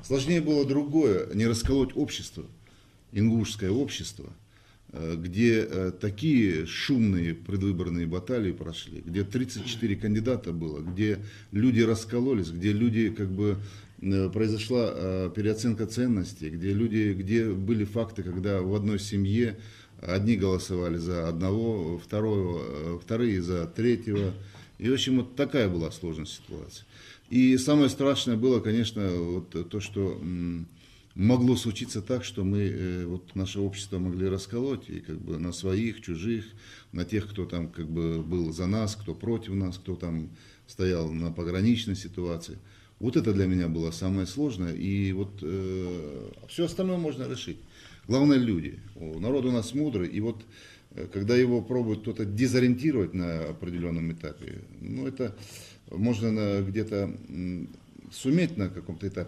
Сложнее было другое, не расколоть общество, ингушское общество, где такие шумные предвыборные баталии прошли, где 34 кандидата было, где люди раскололись, где люди произошла переоценка ценностей, где были факты, когда в одной семье одни голосовали за одного, вторые за третьего. И, в общем, вот такая была сложная ситуация. И самое страшное было, конечно, вот то, что могло случиться так, что наше общество могли расколоть и на своих, чужих, на тех, кто там был за нас, кто против нас, кто там стоял на пограничной ситуации. Вот это для меня было самое сложное, и все остальное можно решить. Главное люди. Народ у нас мудрый, и когда его пробует кто-то дезориентировать на определенном этапе, это можно где-то суметь на каком-то этапе